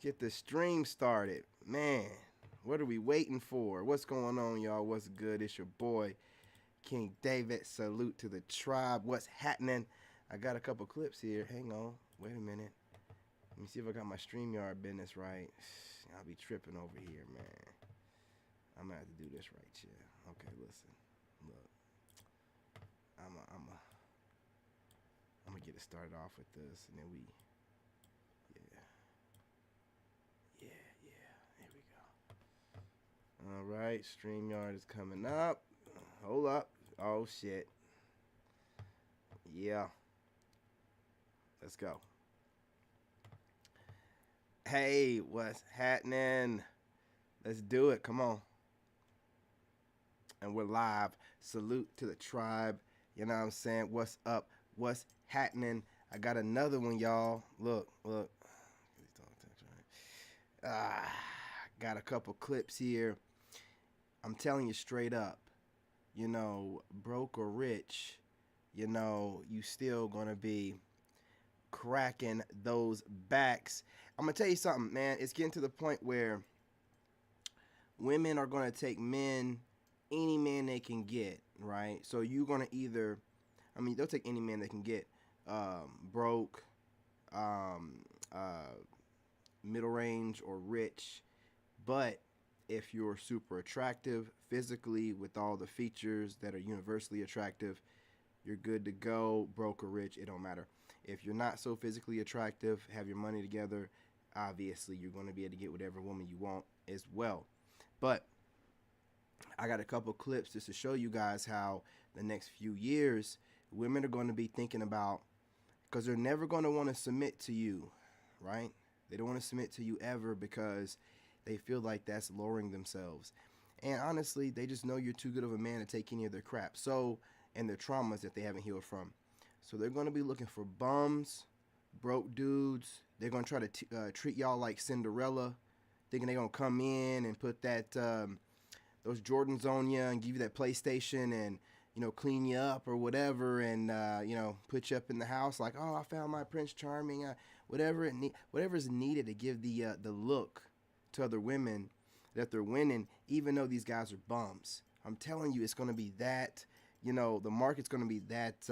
get the stream started. Man, what are we waiting for? What's going on, y'all? What's good? It's your boy, King David. Salute to the tribe. What's happening? I got a couple clips here. Hang on. Wait a minute. Let me see if I got my StreamYard business right. I'll be tripping over here, man. I'm gonna have to do this right here. Okay, listen. Look. I'm gonna get it started off with this, and then yeah. Here we go. All right, StreamYard is coming up. Hold up. Oh shit. Yeah. Let's go. Hey, what's happening? Let's do it. Come on. And we're live. Salute to the tribe. You know what I'm saying? What's up? What's happening? I got another one, y'all. Look. Got a couple clips here. I'm telling you straight up, you know, broke or rich, you know, you still gonna be cracking those backs. I'm gonna tell you something, man. It's getting to the point where women are gonna take men, any man they can get, right? So you're gonna either, I mean, they'll take any man they can get, broke, middle range, or rich. But if you're super attractive physically with all the features that are universally attractive, you're good to go. Broke or rich, it don't matter. If you're not so physically attractive, have your money together, obviously you're going to be able to get whatever woman you want as well. But I got a couple clips just to show you guys how the next few years women are going to be thinking about, because they're never going to want to submit to you, right? They don't want to submit to you ever because they feel like that's lowering themselves. And honestly, they just know you're too good of a man to take any of their crap. So, and their traumas that they haven't healed from. So they're going to be looking for bums, broke dudes. They're going to try to treat y'all like Cinderella, thinking they're going to come in and put that those Jordans on you and give you that PlayStation and, you know, clean you up or whatever, and you know, put you up in the house like, oh, I found my Prince Charming, whatever's needed to give the look to other women that they're winning, even though these guys are bums. I'm telling you, it's going to be that, you know, the market's going to be that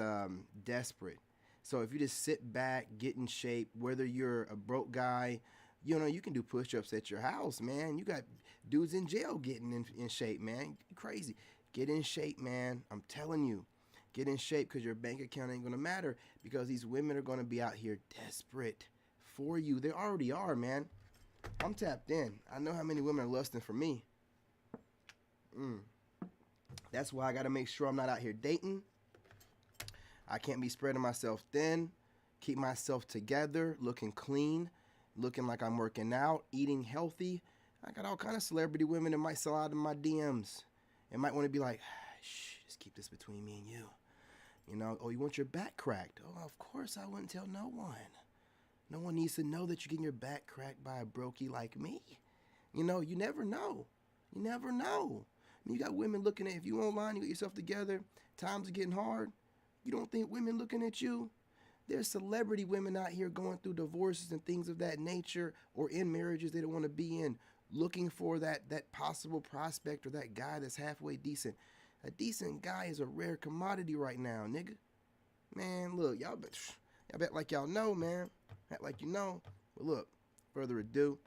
desperate. So if you just sit back, get in shape, whether you're a broke guy, you know, you can do push-ups at your house, man. You got dudes in jail getting in shape, man. Crazy. Get in shape, man. I'm telling you, get in shape, because your bank account ain't going to matter, because these women are going to be out here desperate for you. They already are, man. I'm tapped in. I know how many women are lusting for me. That's why I got to make sure I'm not out here dating. I can't be spreading myself thin. Keep myself together, looking clean, looking like I'm working out, eating healthy. I got all kind of celebrity women that might slide in my DMs and might want to be like, shh, just keep this between me and you. You know, oh, you want your back cracked? Oh, of course I wouldn't tell no one. No one needs to know that you're getting your back cracked by a brokey like me. You know, you never know. You never know. I mean, you got women looking at, if you online, you get yourself together, times are getting hard. You don't think women looking at you? There's celebrity women out here going through divorces and things of that nature, or in marriages they don't want to be in, looking for that possible prospect or that guy that's halfway decent. A decent guy is a rare commodity right now, nigga. Man, look, y'all bet like y'all know, man. Act like you know. But look, further ado,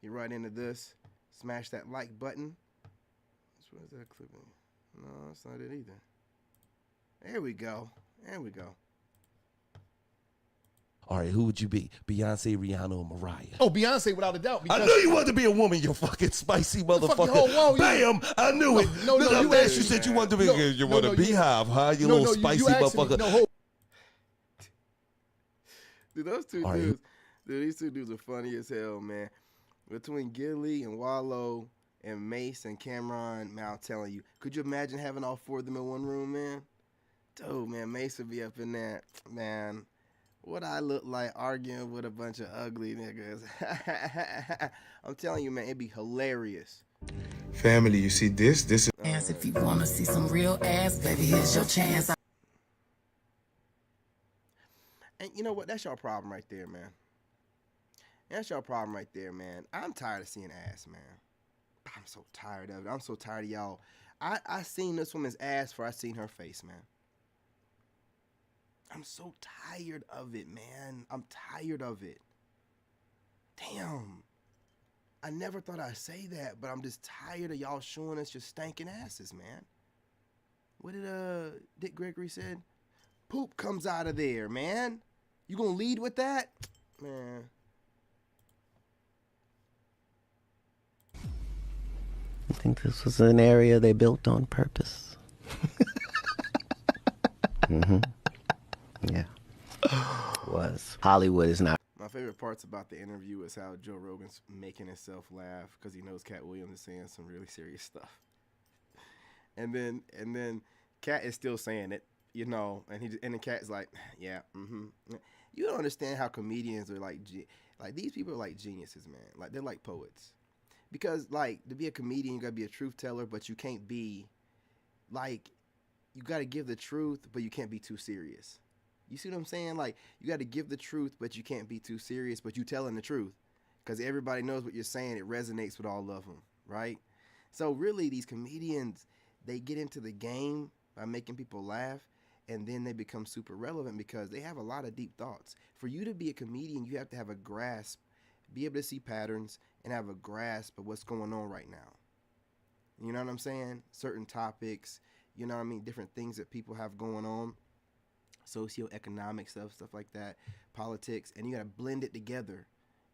get right into this. Smash that like button. What is that clip? No, that's not it either. There we go. There we go. All right, who would you be? Beyonce, Rihanna, or Mariah? Oh, Beyonce, without a doubt. I knew you wanted to be a woman, you fucking spicy motherfucker. Whoa, Bam! I knew it. No, you said you wanted to be. You want a beehive, huh? You little spicy motherfucker. Dude, those two dudes. Dude, these two dudes are funny as hell, man. Between Gilly and Wallow and Mace and Cameron, man, I'm telling you. Could you imagine having all four of them in one room, man? Dude, man, Mace would be up in there. Man, what I look like arguing with a bunch of ugly niggas. I'm telling you, man, it'd be hilarious. Family, you see this is... If you want to see some real ass, baby, here's your chance. And you know what? That's your problem right there, man. That's your problem right there, man. I'm tired of seeing ass, man. I'm so tired of it. I'm so tired of y'all. I seen this woman's ass before I seen her face, man. I'm so tired of it, man. I'm tired of it. Damn. I never thought I'd say that, but I'm just tired of y'all showing us your stankin' asses, man. What did Dick Gregory said? Poop comes out of there, man. You gonna lead with that? Man. I think this was an area they built on purpose. Yeah. Was. Hollywood is not. My favorite parts about the interview is how Joe Rogan's making himself laugh because he knows Cat Williams is saying some really serious stuff. And then Cat is still saying it, you know, and the Cat's like, yeah, You don't understand how comedians are like these people are like geniuses, man. Like they're like poets. Because, like, to be a comedian, you got to be a truth teller, but you can't be, like, you got to give the truth, but you can't be too serious. You see what I'm saying? Like, you got to give the truth, but you can't be too serious, but you telling the truth. Because everybody knows what you're saying. It resonates with all of them, right? So, really, these comedians, they get into the game by making people laugh, and then they become super relevant because they have a lot of deep thoughts. For you to be a comedian, you have to have a grasp, be able to see patterns, and have a grasp of what's going on right now. You know what I'm saying? Certain topics, you know what I mean? Different things that people have going on. Socioeconomic stuff like that. Politics. And you got to blend it together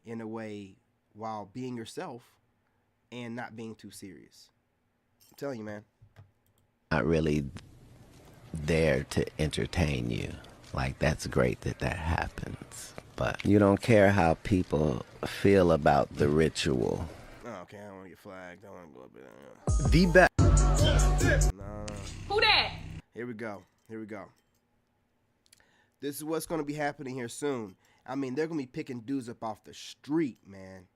in a way while being yourself and not being too serious. I'm telling you, man. Not really there to entertain you. Like, that's great that happens. But you don't care how people feel about the ritual. Oh, okay, I don't want to get flagged. I don't want to go up there. The best. No. Who that? Here we go. This is what's going to be happening here soon. I mean, they're going to be picking dudes up off the street, man.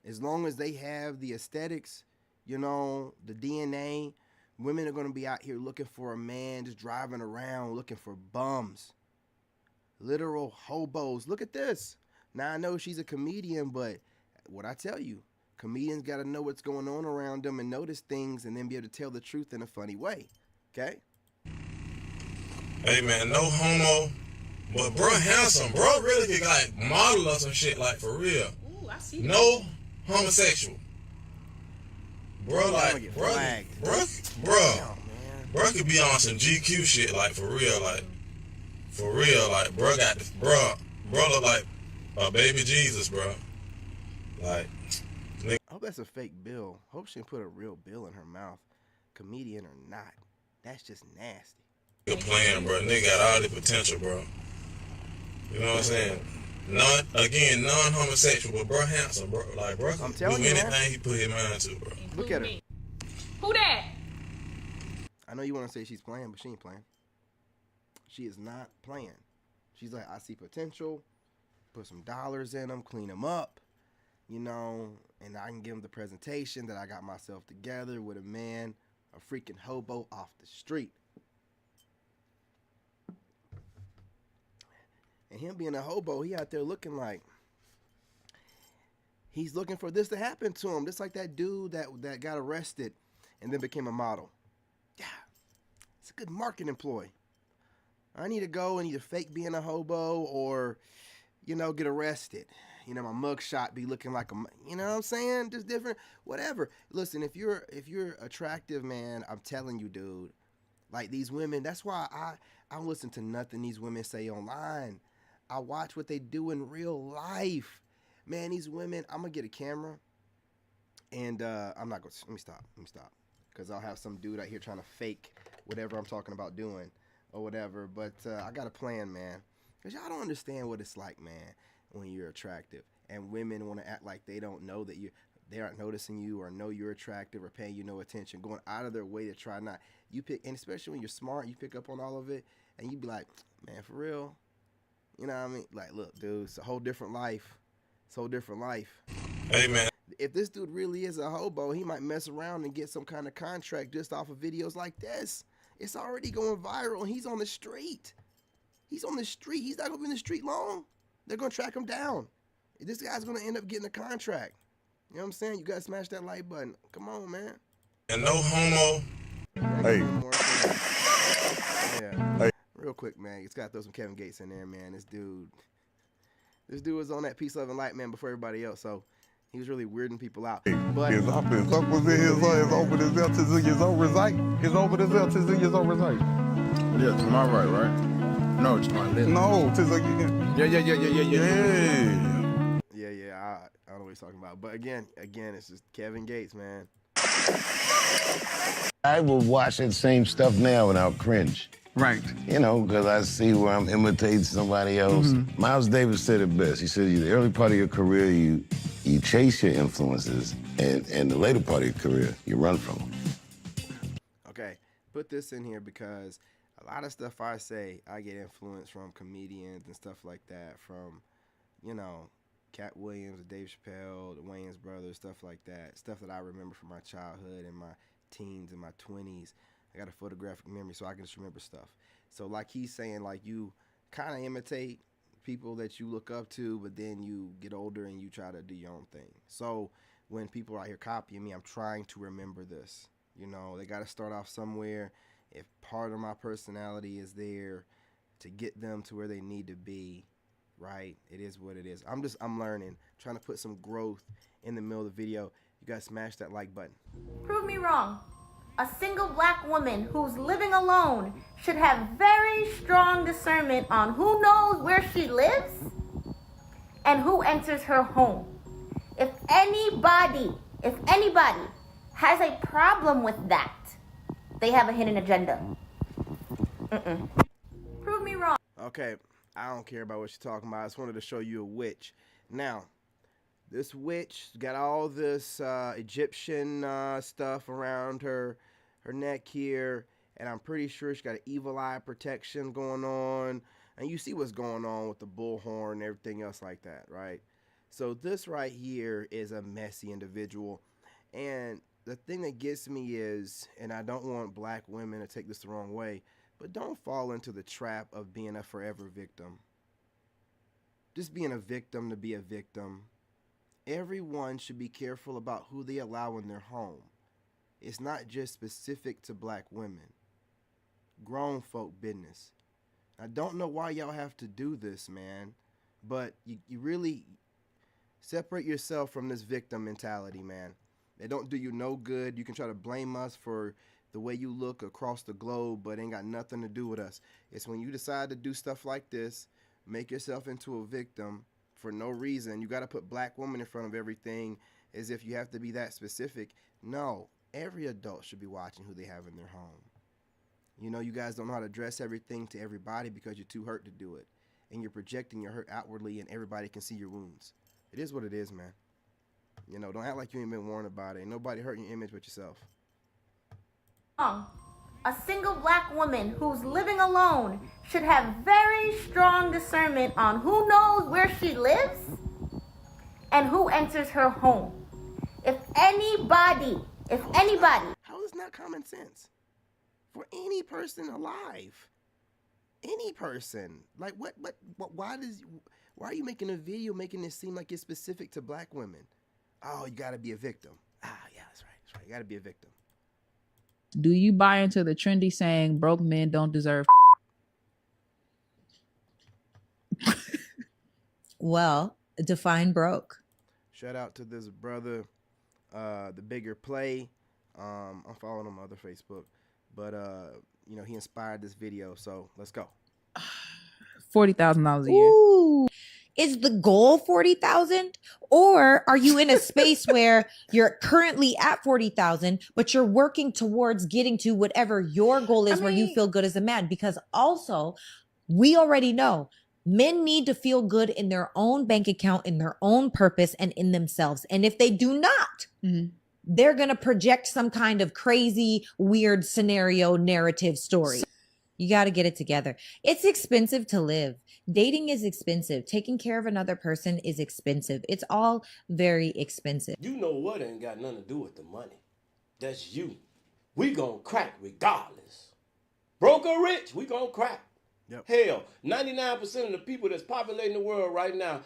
As long as they have the aesthetics, you know, the DNA, women are going to be out here looking for a man, just driving around looking for bums. Literal hobos. Look at this. Now, I know she's a comedian, but what I tell you, comedians got to know what's going on around them and notice things and then be able to tell the truth in a funny way. Okay? Hey, man, no homo, but bro handsome. Bro really could, like, model or some shit, like, for real. Ooh, I see no that. Homosexual. Bro, like, bro could be on some GQ shit, like, for real, like, bro got this, bro look like a baby Jesus, bro. Like, nigga. I hope that's a fake bill. Hope she didn't put a real bill in her mouth. Comedian or not. That's just nasty. You're playing, bro. Nigga got all the potential, bro. You know what I'm saying? Non-homosexual, but bro handsome, bro. Like, bro I'm telling do you, anything man. he put his mind to, bro. Look at her. Who that? I know you want to say she's playing, but she ain't playing. She is not playing. She's like, I see potential. Put some dollars in them, clean them up, you know, and I can give them the presentation that I got myself together with a man, a freaking hobo off the street. And him being a hobo, he out there looking like he's looking for this to happen to him. Just like that dude that got arrested and then became a model. Yeah, it's a good marketing ploy. I need to go and either fake being a hobo or, you know, get arrested. You know, my mugshot be looking like a, you know what I'm saying? Just different, whatever. Listen, if you're attractive, man, I'm telling you, dude, like these women, that's why I don't listen to nothing these women say online. I watch what they do in real life. Man, these women, I'm going to get a camera and I'm not going to, let me stop. Because I'll have some dude out here trying to fake whatever I'm talking about doing or whatever. But I got a plan, man. Because y'all don't understand what it's like, man, when you're attractive. And women want to act like they don't know that they aren't noticing you or know you're attractive or paying you no attention. Going out of their way to try not. You pick, and especially when you're smart, you pick up on all of it. And you be like, man, for real? You know what I mean? Like, look, dude, it's a whole different life. It's a whole different life. Hey, man. If this dude really is a hobo, he might mess around and get some kind of contract just off of videos like this. It's already going viral, and he's on the street. He's on the street. He's not going to be in the street long. They're going to track him down. This guy's gonna end up getting a contract. You know what I'm saying? You gotta smash that like button. Come on, man. And no homo. Hey. Yeah. Hey. Real quick, man. It's gotta throw some Kevin Gates in there, man. This dude was on that peace, love, and light, man, before everybody else. So he was really weirding people out. But his offense was in his open as out to his own result. His open as out to his own result. Yeah, to my right? No, to my left. No, to the Yeah. I don't know what he's talking about. But again, it's just Kevin Gates, man. I will watch that same stuff now and I'll cringe. Right. You know, because I see where I'm imitating somebody else. Mm-hmm. Miles Davis said it best. He said, the early part of your career, you chase your influences, and the later part of your career, you run from them. Okay, put this in here because a lot of stuff I say, I get influence from comedians and stuff like that, from, you know, Cat Williams, Dave Chappelle, the Wayans brothers, stuff like that. Stuff that I remember from my childhood and my teens and my 20s. I got a photographic memory, so I can just remember stuff. So like he's saying, like you kind of imitate people that you look up to, but then you get older and you try to do your own thing. So when people are out here copying me, I'm trying to remember this. You know, they got to start off somewhere. If part of my personality is there to get them to where they need to be, right? It is what it is. I'm learning, trying to put some growth in the middle of the video. You guys smash that like button. Prove me wrong. A single black woman who's living alone should have very strong discernment on who knows where she lives and who enters her home. If anybody has a problem with that, they have a hidden agenda. Prove me wrong. Okay, I don't care about what you're talking about. I just wanted to show you a witch. Now, this witch got all this Egyptian stuff around her neck here, and I'm pretty sure she got an evil eye protection going on. And you see what's going on with the bullhorn and everything else like that, right? So this right here is a messy individual. And the thing that gets me is, and I don't want black women to take this the wrong way, but don't fall into the trap of being a forever victim. Just being a victim to be a victim. Everyone should be careful about who they allow in their home. It's not just specific to black women. Grown folk business. I don't know why y'all have to do this, man, but you really separate yourself from this victim mentality, man. They don't do you no good. You can try to blame us for the way you look across the globe, but it ain't got nothing to do with us. It's when you decide to do stuff like this, make yourself into a victim for no reason. You got to put black women in front of everything as if you have to be that specific. No, every adult should be watching who they have in their home. You know, you guys don't know how to address everything to everybody because you're too hurt to do it. And you're projecting your hurt outwardly and everybody can see your wounds. It is what it is, man. You know, don't act like you ain't been warned about it. Ain't nobody hurting your image but yourself. A single black woman who's living alone should have very strong discernment on who knows where she lives and who enters her home. If anybody, how is that common sense? For any person alive. Any person. Like why are you making a video making it seem like it's specific to black women? Oh, you gotta be a victim. Ah, yeah, that's right. You gotta be a victim. Do you buy into the trendy saying broke men don't deserve? Well, define broke. Shout out to this brother, The Bigger Play. I'm following him on other Facebook. But, you know, he inspired this video. So let's go. $40,000 a year. Ooh. Is the goal 40,000, or are you in a space where you're currently at 40,000, but you're working towards getting to whatever your goal is, where you feel good as a man? Because also, we already know men need to feel good in their own bank account, in their own purpose, and in themselves. And if they do not, they're going to project some kind of crazy, weird scenario, narrative story. You got to get it together. It's expensive to live. Dating is expensive. Taking care of another person is expensive. It's all very expensive. You know what ain't got nothing to do with the money. That's you. We gonna crack regardless. Broke or rich, we gonna crack. Yep. Hell, 99% of the people that's populating the world right now,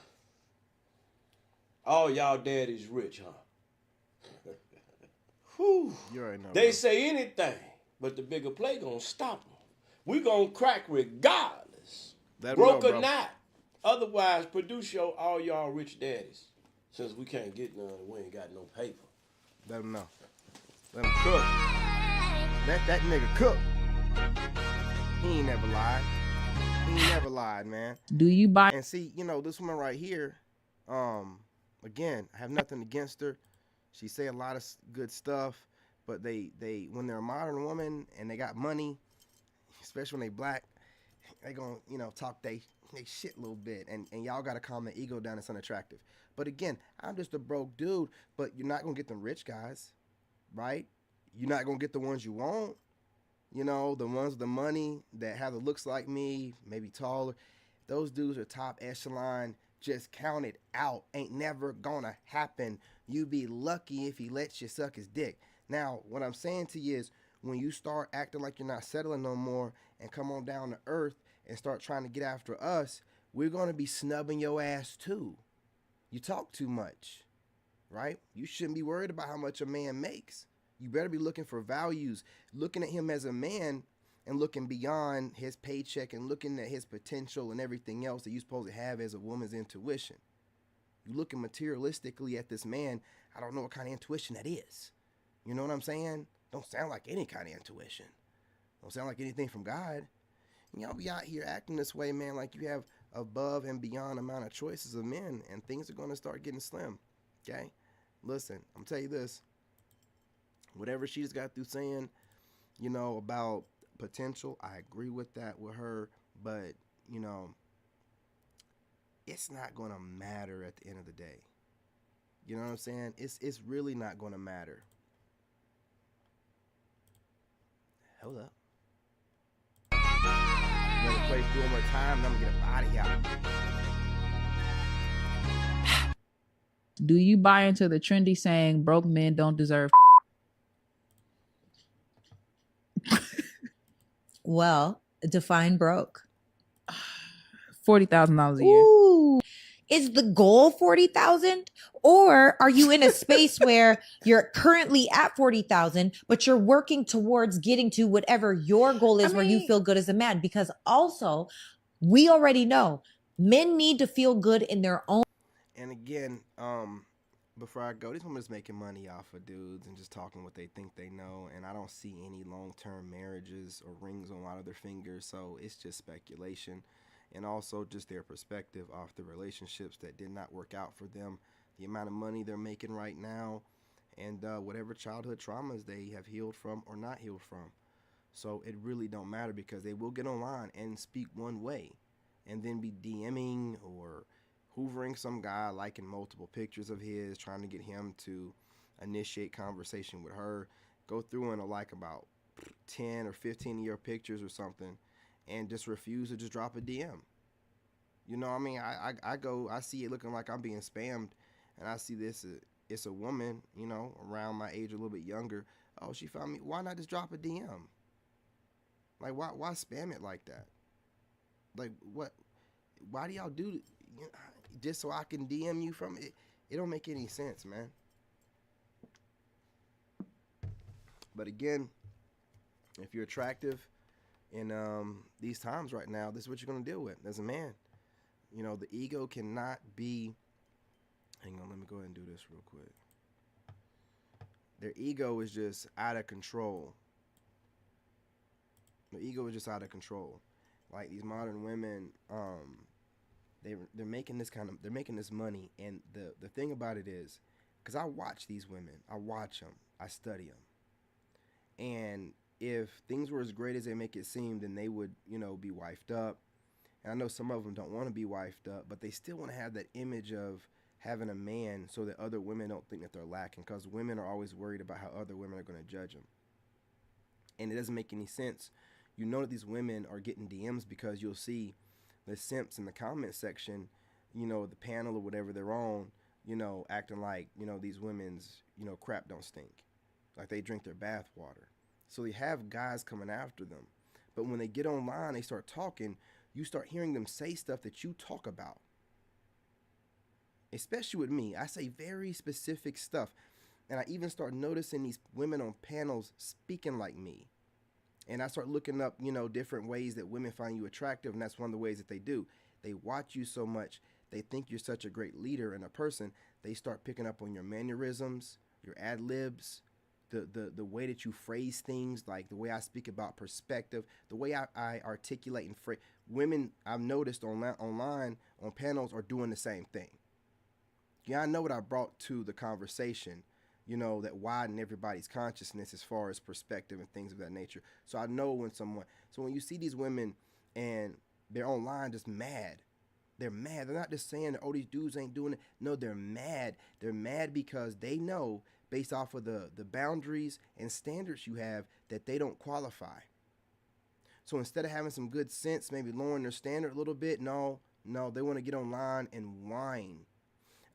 All y'all daddies rich, huh? Whew. You already know. They say anything, but the bigger play gonna stop them. We gonna crack regardless, broke or not. Otherwise, produce all y'all rich daddies. Since we can't get none, we ain't got no paper. Let him know. Let him cook. Let that nigga cook. He ain't never lied. He ain't never lied, man. Do you buy? And see, you know, this woman right here, again, I have nothing against her. She say a lot of good stuff, but they when they're a modern woman and they got money, especially when they black, they gonna, you know, talk they shit a little bit, and y'all gotta calm the ego down. It's unattractive. But again, I'm just a broke dude, but you're not gonna get them rich guys, right? You're not gonna get the ones you want. You know, the ones with the money that have the looks like me, maybe taller. Those dudes are top echelon. Just count it out. Ain't never gonna happen. You be lucky if he lets you suck his dick. Now, what I'm saying to you is, when you start acting like you're not settling no more and come on down to earth and start trying to get after us, we're gonna be snubbing your ass too. You talk too much, right? You shouldn't be worried about how much a man makes. You better be looking for values, looking at him as a man and looking beyond his paycheck and looking at his potential and everything else that you're supposed to have as a woman's intuition. You looking materialistically at this man, I don't know what kind of intuition that is. You know what I'm saying? Don't sound like any kind of intuition. Don't sound like anything from God. And y'all be out here acting this way, man, like you have above and beyond amount of choices of men, and things are going to start getting slim, okay? Listen, I'm going to tell you this. Whatever she just got through saying, you know, about potential, I agree with that with her, but, you know, it's not going to matter at the end of the day. You know what I'm saying? It's really not going to matter. Hold up. I'm going to play through one more time, and I'm going to get up out of here. Do you buy into the trendy saying broke men don't deserve? Well, define broke. $40,000 a year. Ooh. Is the goal 40,000, or are you in a space where you're currently at 40,000, but you're working towards getting to whatever your goal is, where you feel good as a man? Because also, we already know men need to feel good in their own. And again, before I go, these women is making money off of dudes and just talking what they think they know. And I don't see any long-term marriages or rings on a lot of their fingers. So it's just speculation. And also just their perspective off the relationships that did not work out for them, the amount of money they're making right now, and whatever childhood traumas they have healed from or not healed from. So it really don't matter, because they will get online and speak one way and then be DMing or hoovering some guy, liking multiple pictures of his, trying to get him to initiate conversation with her, go through and like about 10 or 15 of your pictures or something, and just refuse to just drop a DM. You know what I mean? I see it looking like I'm being spammed, and I see this, it's a woman, you know, around my age, a little bit younger. Oh, she found me. Why not just drop a DM? Like, why spam it like that? Like, what? Why do y'all do, you know, just so I can DM you from it? It don't make any sense, man. But again, if you're attractive in these times right now, this is what you're going to deal with as a man. You know, the ego cannot be... Hang on, let me go ahead and do this real quick. Their ego is just out of control. The ego is just out of control. Like, these modern women, they're making this they're making this money, and the thing about it is, because I watch these women, I watch them, I study them, and if things were as great as they make it seem, then they would, you know, be wifed up. And I know some of them don't want to be wifed up, but they still want to have that image of having a man so that other women don't think that they're lacking, because women are always worried about how other women are going to judge them. And it doesn't make any sense. You know that these women are getting DMs because you'll see the simps in the comment section, you know, the panel or whatever they're on, you know, acting like, you know, these women's, you know, crap don't stink. Like they drink their bath water. So they have guys coming after them. But when they get online, they start talking, you start hearing them say stuff that you talk about. especially with me. I say very specific stuff. And I even start noticing these women on panels speaking like me. And I start looking up, different ways that women find you attractive. And that's one of the ways that they do. They watch you so much. They think you're such a great leader and a person. They start picking up on your mannerisms, your ad libs, the way that you phrase things, like the way I speak about perspective, the way I articulate and phrase. Women, I've noticed online on panels, are doing the same thing. Yeah, I know what I brought to the conversation, that widen everybody's consciousness as far as perspective and things of that nature. So I know when you see these women and they're online just mad, they're mad. They're not just saying, oh, these dudes ain't doing it. No, they're mad. They're mad because they know, based off of the boundaries and standards you have, that they don't qualify. So instead of having some good sense, maybe lowering their standard a little bit, no, they want to get online and whine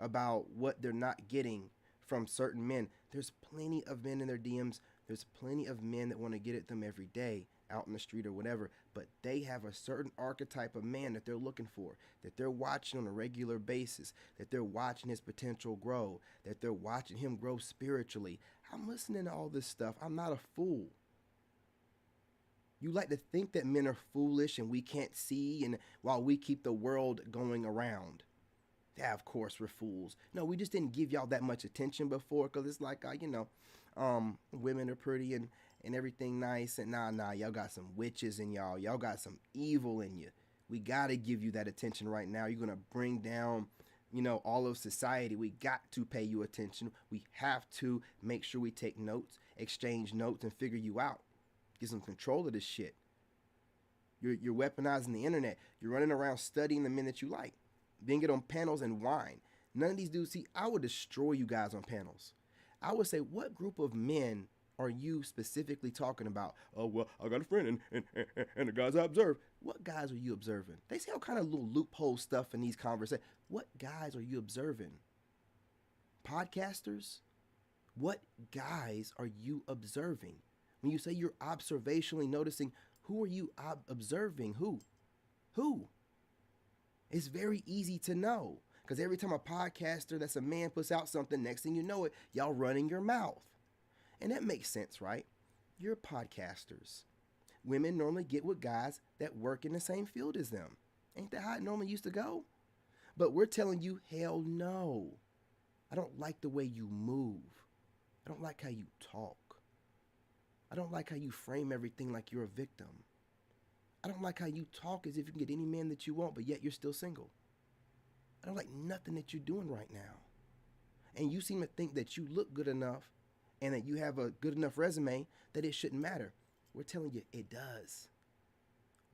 about what they're not getting from certain men. There's plenty of men in their DMs. There's plenty of men that want to get at them every day out in the street or whatever, but they have a certain archetype of man that they're looking for, that they're watching on a regular basis, that they're watching his potential grow, that they're watching him grow spiritually. I'm listening to all this stuff. I'm not a fool. You like to think that men are foolish and we can't see, and while we keep the world going around. Yeah, of course we're fools. No, we just didn't give y'all that much attention before, because it's like, women are pretty and everything nice, and nah, y'all got some witches in y'all. Y'all got some evil in you. We got to give you that attention right now. You're going to bring down, all of society. We got to pay you attention. We have to make sure we take notes, exchange notes, and figure you out. Get some control of this shit. You're weaponizing the internet. You're running around studying the men that you like. Being it on panels and whine. None of these dudes, I would destroy you guys on panels. I would say, what group of men are you specifically talking about? Oh, well, I got a friend and the guys I observe. What guys are you observing? They say all kind of little loophole stuff in these conversations. What guys are you observing? Podcasters? What guys are you observing? When you say you're observationally noticing, who are you observing? Who? It's very easy to know, because every time a podcaster that's a man puts out something, next thing you know it, y'all running your mouth. And that makes sense, right? You're podcasters. Women normally get with guys that work in the same field as them. Ain't that how it normally used to go? But we're telling you, hell no. I don't like the way you move. I don't like how you talk. I don't like how you frame everything like you're a victim. I don't like how you talk as if you can get any man that you want, but yet you're still single. I don't like nothing that you're doing right now. And you seem to think that you look good enough and that you have a good enough resume that it shouldn't matter. We're telling you it does.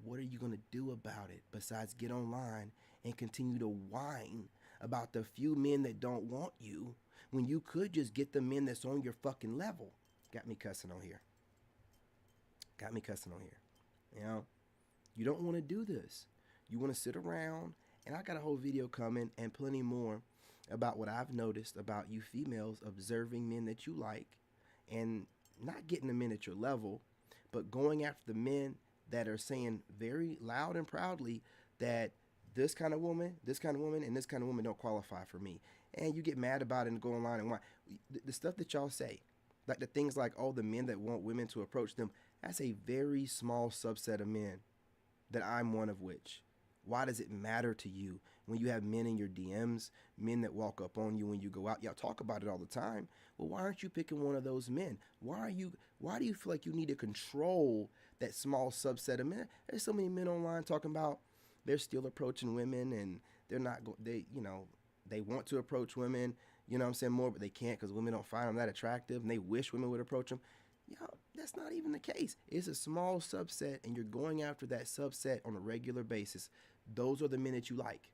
What are you going to do about it besides get online and continue to whine about the few men that don't want you when you could just get the men that's on your fucking level? Got me cussing on here. You don't want to do this. You want to sit around, and I got a whole video coming and plenty more about what I've noticed about you females observing men that you like and not getting the men at your level, but going after the men that are saying very loud and proudly that this kind of woman, and this kind of woman don't qualify for me. And you get mad about it and go online and why. The stuff that y'all say, like the things like, oh, the men that want women to approach them, that's a very small subset of men that I'm one of which. Why does it matter to you when you have men in your DMs, men that walk up on you when you go out? Y'all talk about it all the time. Well, why aren't you picking one of those men? Why do you feel like you need to control that small subset of men? There's so many men online talking about they're still approaching women and they're not, they want to approach women, more, but they can't because women don't find them that attractive and they wish women would approach them. That's not even the case. It's a small subset and you're going after that subset on a regular basis. Those are the men that you like.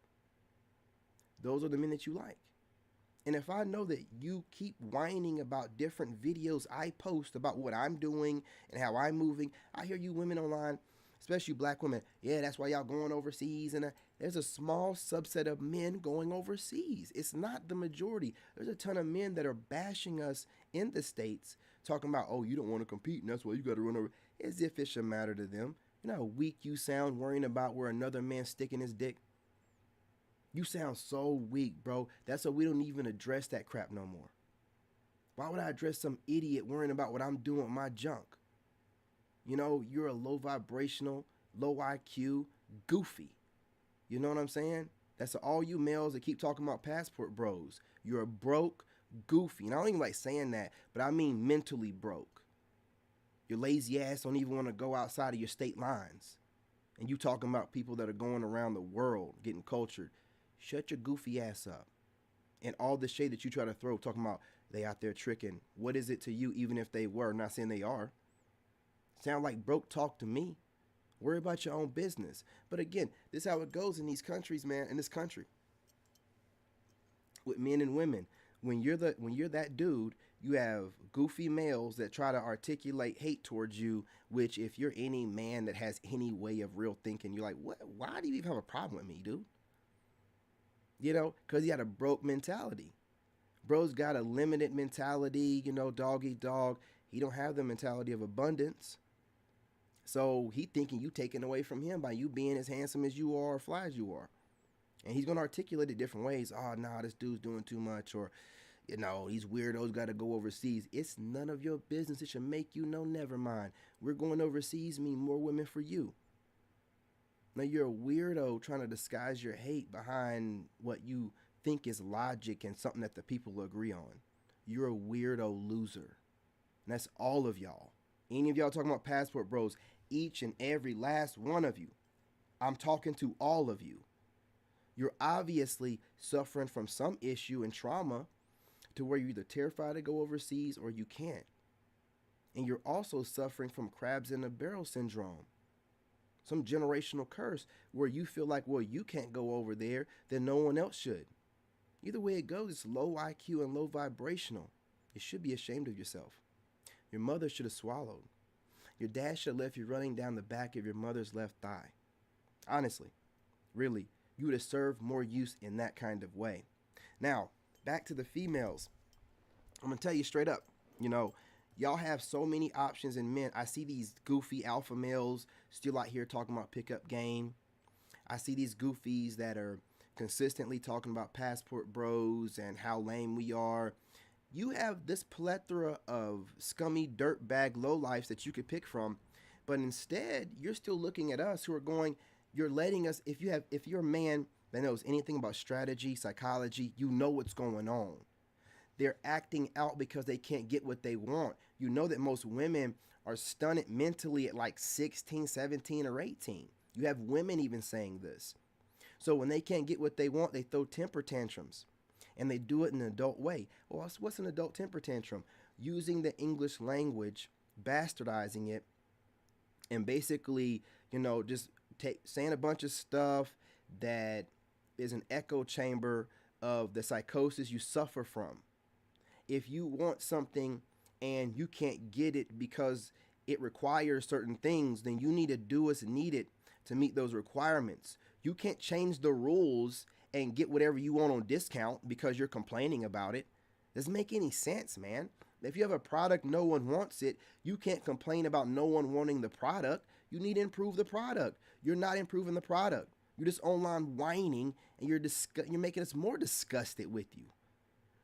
And if I know that you keep whining about different videos I post about what I'm doing and how I'm moving, I hear you women online, especially black women, yeah, that's why y'all going overseas. And there's a small subset of men going overseas. It's not the majority. There's a ton of men that are bashing us in the States, talking about, oh, you don't want to compete, and that's why you got to run over, as if it should matter to them. You know how weak you sound worrying about where another man's sticking his dick? You sound so weak, bro. That's why we don't even address that crap no more. Why would I address some idiot worrying about what I'm doing with my junk? You know, you're a low vibrational, low IQ, goofy. You know what I'm saying? That's all you males that keep talking about passport bros. You're a broke, goofy. And I don't even like saying that, but I mean mentally broke. Your lazy ass don't even want to go outside of your state lines. And you talking about people that are going around the world getting cultured. Shut your goofy ass up. And all the shade that you try to throw, talking about they out there tricking. What is it to you, even if they were? Not saying they are. Sound like broke talk to me. Worry about your own business. But again, this is how it goes in these countries, man, in this country. With men and women. When you're that dude, you have goofy males that try to articulate hate towards you, which if you're any man that has any way of real thinking, you're like, what? Why do you even have a problem with me, dude? You know, because he had a broke mentality. Bro's got a limited mentality, you know, dog eat dog. He don't have the mentality of abundance. So he thinking you taking away from him by you being as handsome as you are or fly as you are. And he's going to articulate it different ways. Oh, nah, this dude's doing too much. Or, you know, these weirdos got to go overseas. It's none of your business. It should make you know, never mind. We're going overseas mean more women for you. Now, you're a weirdo trying to disguise your hate behind what you think is logic and something that the people will agree on. You're a weirdo loser. And that's all of y'all. Any of y'all talking about passport bros, each and every last one of you. I'm talking to all of you. You're obviously suffering from some issue and trauma to where you're either terrified to go overseas or you can't. And you're also suffering from crabs in a barrel syndrome. Some generational curse where you feel like, well, you can't go over there, then no one else should. Either way it goes, it's low IQ and low vibrational. You should be ashamed of yourself. Your mother should have swallowed. Your dad should have left you running down the back of your mother's left thigh. Honestly, really, you would have served more use in that kind of way. Now, back to the females. I'm going to tell you straight up, you know, y'all have so many options in men. I see these goofy alpha males still out here talking about pickup game. I see these goofies that are consistently talking about passport bros and how lame we are. You have this plethora of scummy dirtbag lowlifes that you could pick from, but instead you're still looking at us who are going, you're letting us, if you're a man that knows anything about strategy, psychology, you know what's going on. They're acting out because they can't get what they want. You know that most women are stunted mentally at like 16, 17, or 18. You have women even saying this. So when they can't get what they want, they throw temper tantrums. And they do it in an adult way. Well, what's an adult temper tantrum? Using the English language, bastardizing it, and basically, you know, just saying a bunch of stuff that is an echo chamber of the psychosis you suffer from. If you want something and you can't get it because it requires certain things, then you need to do what's needed to meet those requirements. You can't change the rules and get whatever you want on discount because you're complaining about it. Doesn't make any sense, man. If you have a product, no one wants it. You can't complain about no one wanting the product. You need to improve the product. You're not improving the product. You're just online whining, and you're making us more disgusted with you.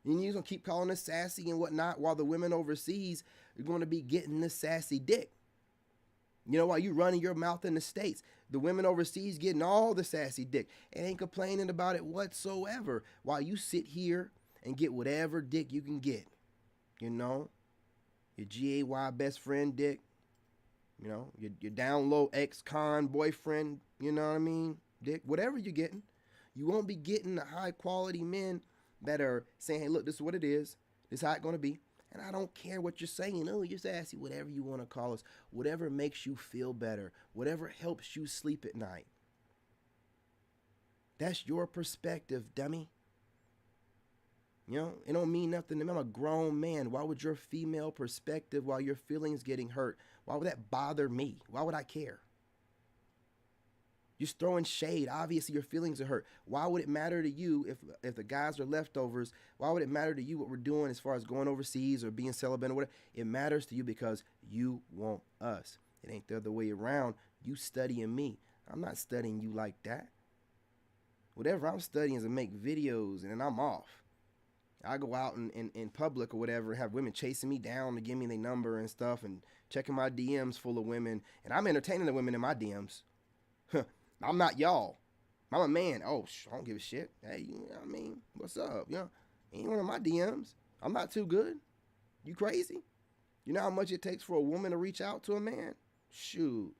And you're going to keep calling us sassy and whatnot, while the women overseas are going to be getting this sassy dick. You know, while you running your mouth in the States, the women overseas getting all the sassy dick and ain't complaining about it whatsoever, while you sit here and get whatever dick you can get. You know, your GAY best friend dick, you know, your down low ex-con boyfriend, you know what I mean, dick, whatever you're getting. You won't be getting the high quality men that are saying, hey, look, this is what it is. This is how it's going to be. And I don't care what you're saying. Oh, you're sassy, whatever you want to call us. Whatever makes you feel better. Whatever helps you sleep at night. That's your perspective, dummy. You know, it don't mean nothing to me. I'm a grown man. Why would your female perspective, while your feelings getting hurt, why would that bother me? Why would I care? You're throwing shade. Obviously, your feelings are hurt. Why would it matter to you if the guys are leftovers? Why would it matter to you what we're doing as far as going overseas or being celibate or whatever? It matters to you because you want us. It ain't the other way around. You studying me. I'm not studying you like that. Whatever I'm studying is to make videos, and then I'm off. I go out in public or whatever, have women chasing me down to give me their number and stuff, and checking my DMs full of women, and I'm entertaining the women in my DMs. I'm not y'all. I'm a man. Oh, I don't give a shit. Hey, you know what I mean? What's up? You know, ain't one of my DMs. I'm not too good. You crazy? You know how much it takes for a woman to reach out to a man? Shoot.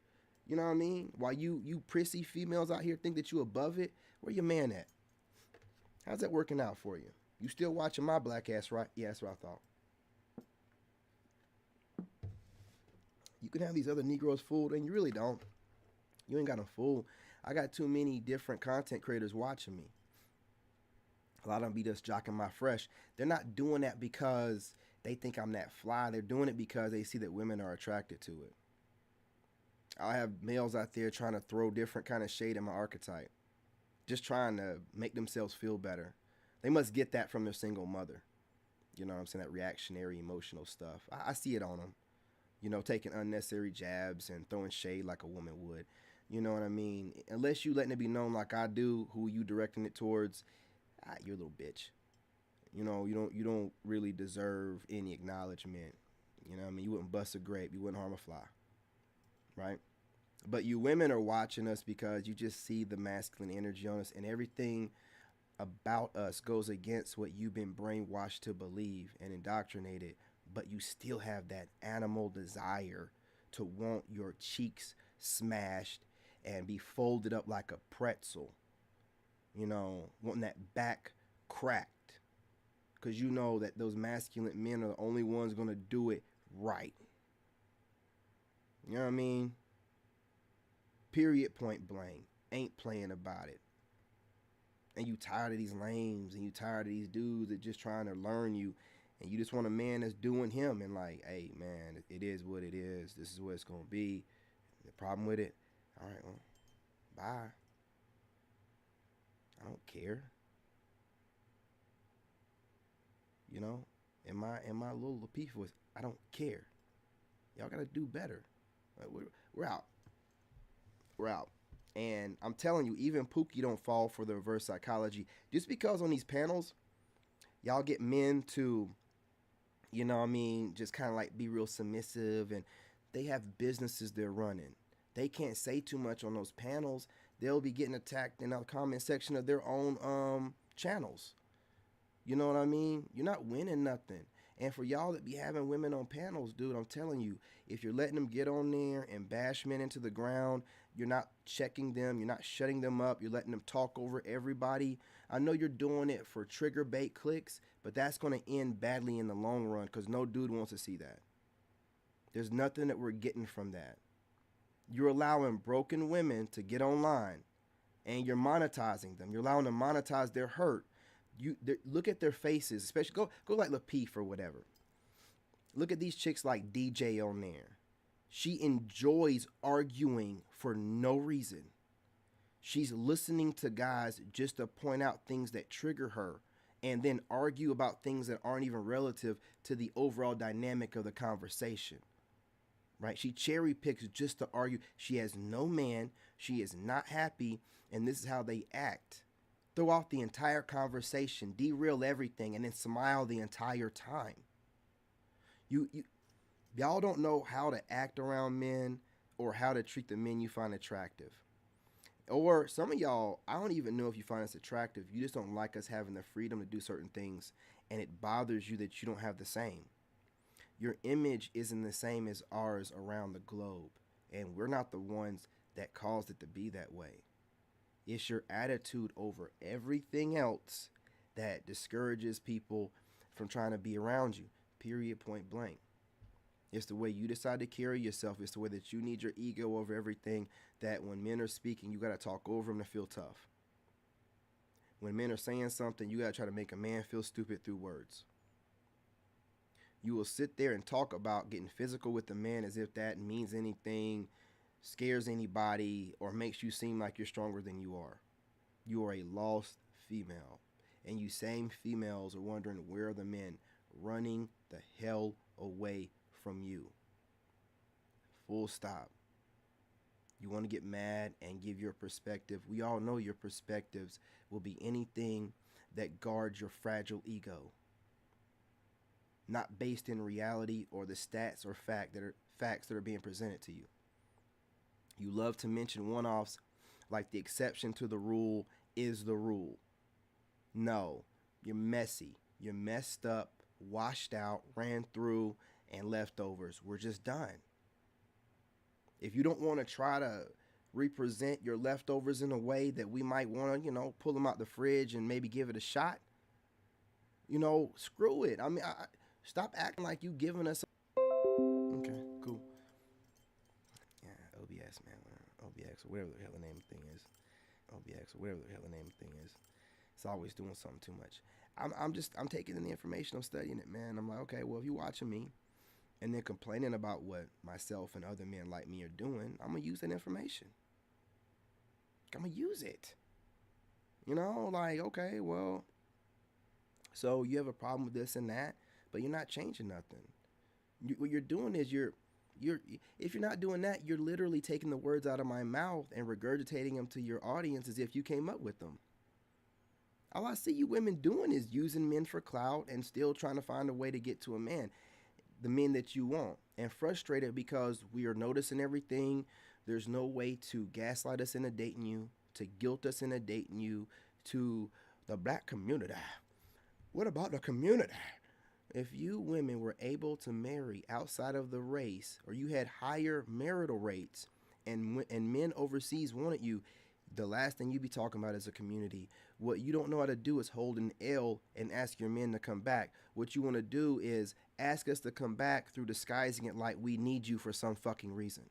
You know what I mean? While you prissy females out here think that you above it, where your man at? How's that working out for you? You still watching my black ass, right? Yeah, that's what I thought. You can have these other Negroes fooled, and you really don't. You ain't got them fooled. I got too many different content creators watching me. A lot of them be just jocking my fresh. They're not doing that because they think I'm that fly. They're doing it because they see that women are attracted to it. I have males out there trying to throw different kind of shade in my archetype. Just trying to make themselves feel better. They must get that from their single mother. You know what I'm saying? That reactionary, emotional stuff. I see it on them. You know, taking unnecessary jabs and throwing shade like a woman would. You know what I mean? Unless you letting it be known like I do, who you directing it towards, you're a little bitch. You know, you don't really deserve any acknowledgement. You know what I mean? You wouldn't bust a grape. You wouldn't harm a fly. Right? But you women are watching us because you just see the masculine energy on us, and everything about us goes against what you've been brainwashed to believe and indoctrinated, but you still have that animal desire to want your cheeks smashed and be folded up like a pretzel. You know, wanting that back cracked. Because you know that those masculine men are the only ones going to do it right. You know what I mean? Period, point blank. Ain't playing about it. And you tired of these lames, and you tired of these dudes that just trying to learn you, and you just want a man that's doing him, and like, hey man, it is what it is. This is what it's gonna be. The problem with it, all right, well, bye. I don't care. You know, in my little Lapeef voice, I don't care. Y'all gotta do better. Like, we're out. We're out. And I'm telling you, even Pookie don't fall for the reverse psychology. Just because on these panels, y'all get men to, you know what I mean, just kind of like be real submissive, and they have businesses they're running. They can't say too much on those panels. They'll be getting attacked in the comment section of their own channels. You know what I mean? You're not winning nothing. And for y'all that be having women on panels, dude, I'm telling you, if you're letting them get on there and bash men into the ground, you're not checking them, you're not shutting them up, you're letting them talk over everybody. I know you're doing it for trigger bait clicks, but that's going to end badly in the long run because no dude wants to see that. There's nothing that we're getting from that. You're allowing broken women to get online, and you're monetizing them. You're allowing them to monetize their hurt. Look at their faces, especially go like Lapeef or whatever. Look at these chicks like DJ on there. She enjoys arguing for no reason. She's listening to guys just to point out things that trigger her, and then argue about things that aren't even relative to the overall dynamic of the conversation. Right? She cherry picks just to argue. She has no man. She is not happy, and this is how they act. Throw off the entire conversation, derail everything, and then smile the entire time. Y'all don't know how to act around men or how to treat the men you find attractive. Or some of y'all, I don't even know if you find us attractive. You just don't like us having the freedom to do certain things, and it bothers you that you don't have the same. Your image isn't the same as ours around the globe, and we're not the ones that caused it to be that way. It's your attitude over everything else that discourages people from trying to be around you. Period, point blank. It's the way you decide to carry yourself. It's the way that you need your ego over everything, that when men are speaking, you got to talk over them to feel tough. When men are saying something, you got to try to make a man feel stupid through words. You will sit there and talk about getting physical with the man as if that means anything, scares anybody, or makes you seem like you're stronger than you are. You are a lost female. And you same females are wondering where are the men running the hell away from you. Full stop. You want to get mad and give your perspective. We all know your perspectives will be anything that guards your fragile ego, not based in reality or the stats or facts that are being presented to you. You love to mention one-offs like the exception to the rule is the rule. No, you're messy. You're messed up, washed out, ran through, and leftovers. We're just done. If you don't want to try to represent your leftovers in a way that we might want to, pull them out the fridge and maybe give it a shot, screw it. I mean, stop acting like you giving us. Okay, cool. Yeah, OBS, man. OBX, or whatever the hell the name of the thing is. OBX, or whatever the hell the name of the thing is. It's always doing something too much. I'm taking in the information, I'm studying it, man. I'm like, okay, well, if you're watching me and then complaining about what myself and other men like me are doing, I'm going to use that information. I'm going to use it. Okay, well, so you have a problem with this and that, but you're not changing nothing. What you're doing is if you're not doing that, you're literally taking the words out of my mouth and regurgitating them to your audience as if you came up with them. All I see you women doing is using men for clout and still trying to find a way to get to a man, the men that you want, and frustrated because we are noticing everything. There's no way to gaslight us into dating you, to guilt us into dating you, to the black community. What about the community? If you women were able to marry outside of the race, or you had higher marital rates and men overseas wanted you, the last thing you be talking about is a community. What you don't know how to do is hold an L and ask your men to come back. What you want to do is ask us to come back through disguising it like we need you for some fucking reason.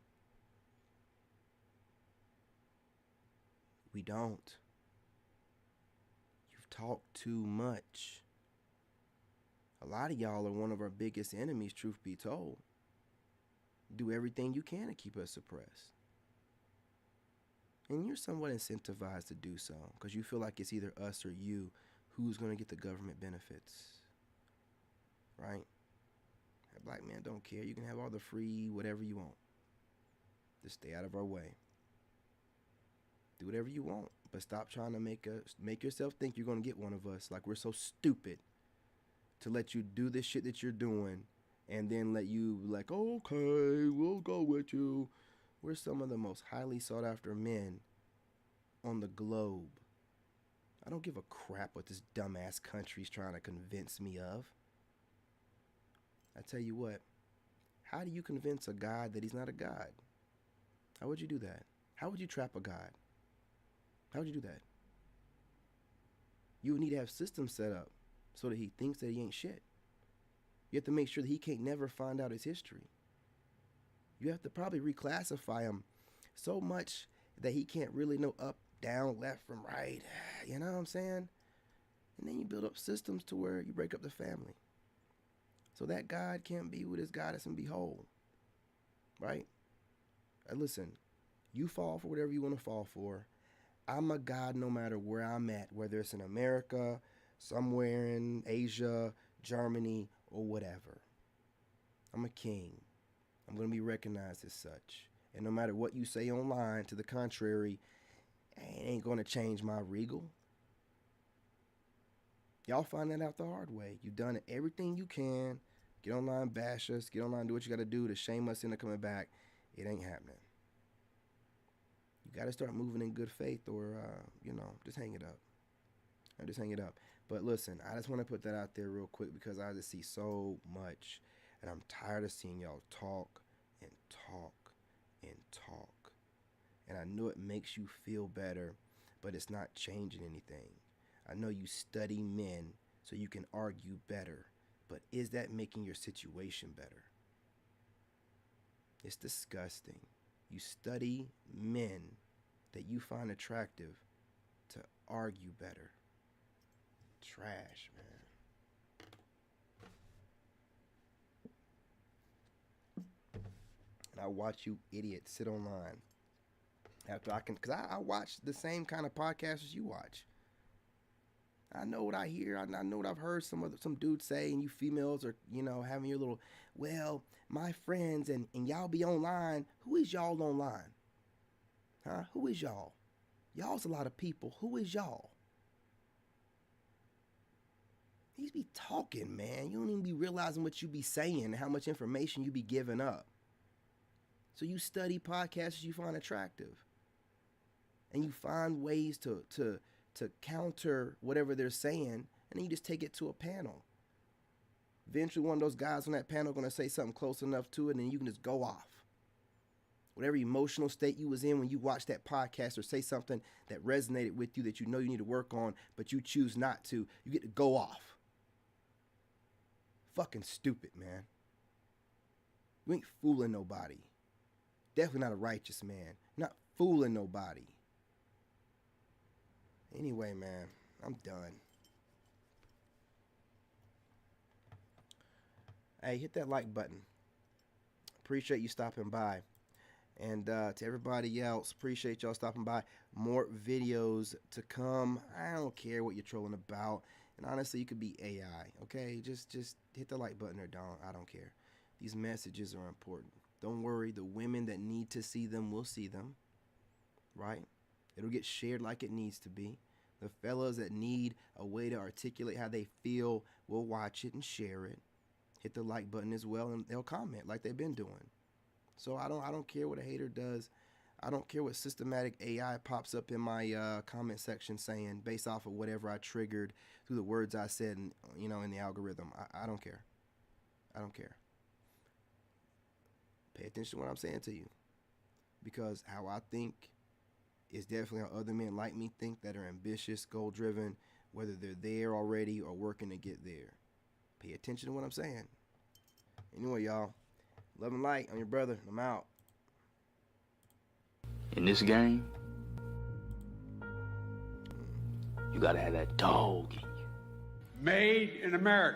We don't. You've talked too much. A lot of y'all are one of our biggest enemies, truth be told. Do everything you can to keep us suppressed. And you're somewhat incentivized to do so because you feel like it's either us or you who's going to get the government benefits. Right? A black man don't care. You can have all the free whatever you want. Just stay out of our way. Do whatever you want, but stop trying to make yourself think you're going to get one of us. Like we're so stupid to let you do this shit that you're doing and then let you like, okay, we'll go with you. We're some of the most highly sought after men on the globe. I don't give a crap what this dumbass country's trying to convince me of. I tell you what, how do you convince a God that he's not a God? How would you do that? How would you trap a God? How would you do that? You would need to have systems set up so that he thinks that he ain't shit. You have to make sure that he can't never find out his history. You have to probably reclassify him so much that he can't really know up, down, left from right. You know what I'm saying? And then you build up systems to where you break up the family. So that God can't be with his goddess and be whole. Right? Listen, you fall for whatever you want to fall for. I'm a God no matter where I'm at, whether it's in America, somewhere in Asia, Germany, or whatever. I'm a king. I'm going to be recognized as such. And no matter what you say online, to the contrary, it ain't going to change my regal. Y'all find that out the hard way. You've done everything you can. Get online, bash us. Get online, do what you got to do to shame us into coming back. It ain't happening. You got to start moving in good faith or, just hang it up. Just hang it up. But listen, I just want to put that out there real quick because I just see so much. And I'm tired of seeing y'all talk and talk and talk. And I know it makes you feel better, but it's not changing anything. I know you study men so you can argue better, but is that making your situation better? It's disgusting. You study men that you find attractive to argue better. Trash, man. And I watch you idiots sit online after because I watch the same kind of podcasts as you watch. I know what I hear. I know what I've heard some dudes say, and you females are, having your little, well, my friends and y'all be online. Who is y'all online? Huh? Who is y'all? Y'all's a lot of people. Who is y'all? You be talking, man. You don't even be realizing what you be saying and how much information you be giving up. So you study podcasts you find attractive. And you find ways to counter whatever they're saying, and then you just take it to a panel. Eventually one of those guys on that panel are going to say something close enough to it, and then you can just go off. Whatever emotional state you was in when you watched that podcast, or say something that resonated with you that you know you need to work on, but you choose not to, you get to go off. Fucking stupid, man. You ain't fooling nobody. Definitely not a righteous man. Not fooling nobody. Anyway, man, I'm done. Hey, hit that like button. Appreciate you stopping by. And to everybody else, appreciate y'all stopping by. More videos to come. I don't care what you're trolling about. And honestly, you could be AI, okay? Just hit the like button or don't. I don't care. These messages are important. Don't worry. The women that need to see them will see them, right? It'll get shared like it needs to be. The fellas that need a way to articulate how they feel will watch it and share it. Hit the like button as well, and they'll comment like they've been doing. So I don't care what a hater does. I don't care what systematic AI pops up in my comment section saying based off of whatever I triggered through the words I said, in the algorithm. I don't care. I don't care. Pay attention to what I'm saying to you, because how I think is definitely how other men like me think, that are ambitious, goal-driven, whether they're there already or working to get there. Pay attention to what I'm saying. Anyway, y'all, love and light. I'm your brother. I'm out. In this game, you gotta have that dog in you. Made in America.